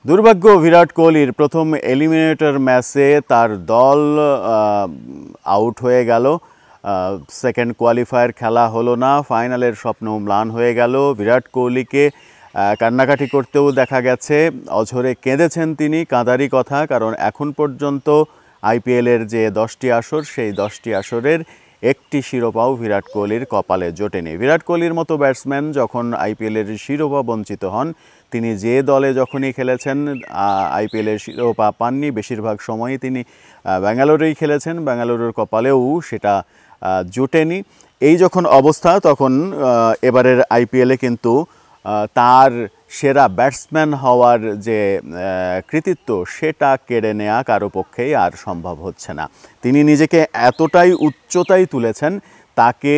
দুর্ভাগ্য বিরাট কোহলির প্রথম এলিমিনেটর ম্যাচে তার দল আউট হয়ে গেল। সেকেন্ড কোয়ালিফায়ার খেলা হলো না, ফাইনালের স্বপ্ন ম্লান হয়ে গেল। বিরাট কোহলিকে কান্নাকাটি করতেও দেখা গেছে, অঝরে কেঁদেছেন তিনি। কাঁদারই কথা, কারণ এখন পর্যন্ত আইপিএলের যে 10টি আসর, সেই 10টি আসরের একটি শিরোপাও বিরাট কোহলির কপালে জোটেনি। বিরাট কোহলির মতো ব্যাটসম্যান যখন আইপিএলের শিরোপা বঞ্চিত হন, তিনি যে দলে যখনই খেলেছেন আইপিএলের শিরোপা পাননি। বেশিরভাগ সময়ই তিনি ব্যাঙ্গালোরেই খেলেছেন, ব্যাঙ্গালুরুর কপালেও সেটা জোটেনি। এই যখন অবস্থা, তখন এবারের আইপিএলে কিন্তু তার সেরা ব্যাটসম্যান হওয়ার যে কৃতিত্ব, সেটা কেড়ে নেওয়া কারো পক্ষেই আর সম্ভব হচ্ছে না। তিনি নিজেকে এতটাই উচ্চতায় তুলেছেন, তাকে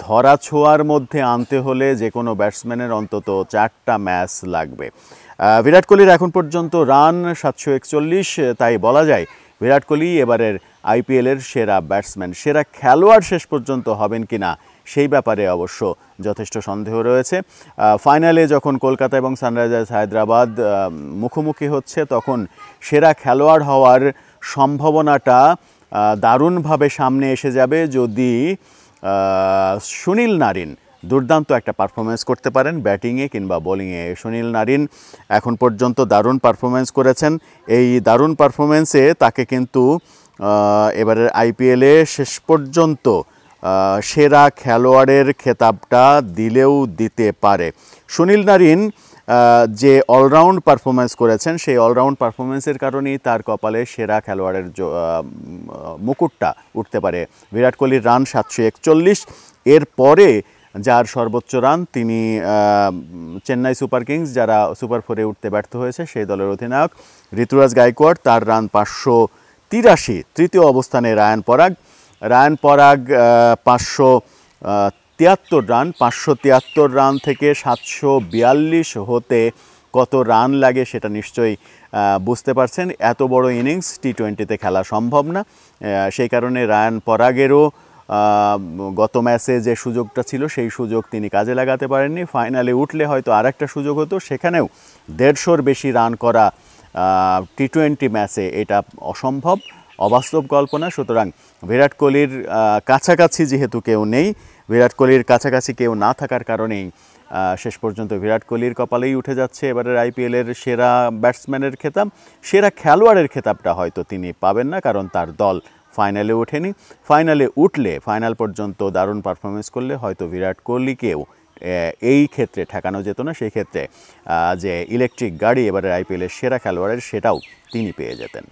ধরা ছোঁয়ার মধ্যে আনতে হলে যে কোনো ব্যাটসম্যানের অন্তত 4টা ম্যাচ লাগবে। বিরাট কোহলির এখন পর্যন্ত রান 741, তাই বলা যায় বিরাট কোহলি এবারের আইপিএলের সেরা ব্যাটসম্যান। সেরা খেলোয়াড় শেষ পর্যন্ত হবেন কিনা সেই ব্যাপারে অবশ্য যথেষ্ট সন্দেহ রয়েছে। ফাইনালে যখন কলকাতা এবং সানরাইজার্স হায়দ্রাবাদ মুখোমুখি হচ্ছে, তখন সেরা খেলোয়াড় হওয়ার সম্ভাবনাটা দারুণভাবে সামনে এসে যাবে যদি সুনীল নারিন দুর্দান্ত একটা পারফরমেন্স করতে পারেন ব্যাটিংয়ে কিংবা বোলিংয়ে। সুনীল নারিন এখন পর্যন্ত দারুণ পারফরমেন্স করেছেন। এই দারুণ পারফরমেন্সে তাকে কিন্তু এবারের আইপিএলে শেষ পর্যন্ত সেরা খেলোয়াড়ের খেতাবটা দিলেও দিতে পারে। সুনীল নারিন যে অলরাউন্ড পারফরমেন্স করেছেন, সেই অলরাউন্ড পারফরমেন্সের কারণেই তার কপালে সেরা খেলোয়াড়ের মুকুটটা উঠতে পারে। বিরাট কোহলির রান 741, এরপরে যার সর্বোচ্চ রান তিনি চেন্নাই সুপার কিংস, যারা সুপার 4-এ উঠতে ব্যর্থ হয়েছে, সেই দলের অধিনায়ক ঋতুরাজ গায়কোয়াড়, তার রান 583। তৃতীয় অবস্থানে রায়ান পরাগ 573 রান। 573 রান থেকে 742 হতে কত রান লাগে সেটা নিশ্চয়ই বুঝতে পারছেন। এত বড় ইনিংস টি20তে খেলা সম্ভব না। সেই কারণে রায়ান পরাগেরও গত ম্যাচে যে সুযোগটা ছিল, সেই সুযোগ তিনি কাজে লাগাতে পারেননি। ফাইনালে উঠলে হয়তো আর একটা সুযোগ হতো, সেখানেও 150-র বেশি রান করা টি20 ম্যাচে এটা অসম্ভব, অবাস্তব কল্পনা। সুতরাং বিরাট কোহলির কাছাকাছি যেহেতু কেউ নেই, বিরাট কোহলির কাছাকাছি কেউ না থাকার কারণেই শেষ পর্যন্ত বিরাট কোহলির কপালেই উঠে যাচ্ছে এবারের আইপিএলের সেরা ব্যাটসম্যানের খেতাব। সেরা খেলোয়াড়ের খেতাবটা হয়তো তিনি পাবেন না, কারণ তার দল ফাইনালে ওঠেনি। ফাইনালে উঠলে, ফাইনাল পর্যন্ত দারুণ পারফরমেন্স করলে হয়তো বিরাট কোহলিকেও এই ক্ষেত্রে ঠেকানো যেত না। সেই ক্ষেত্রে যে ইলেকট্রিক গাড়ি এবারের আইপিএলের সেরা খেলোয়াড়ের, সেটাও তিনি পেয়ে যেতেন।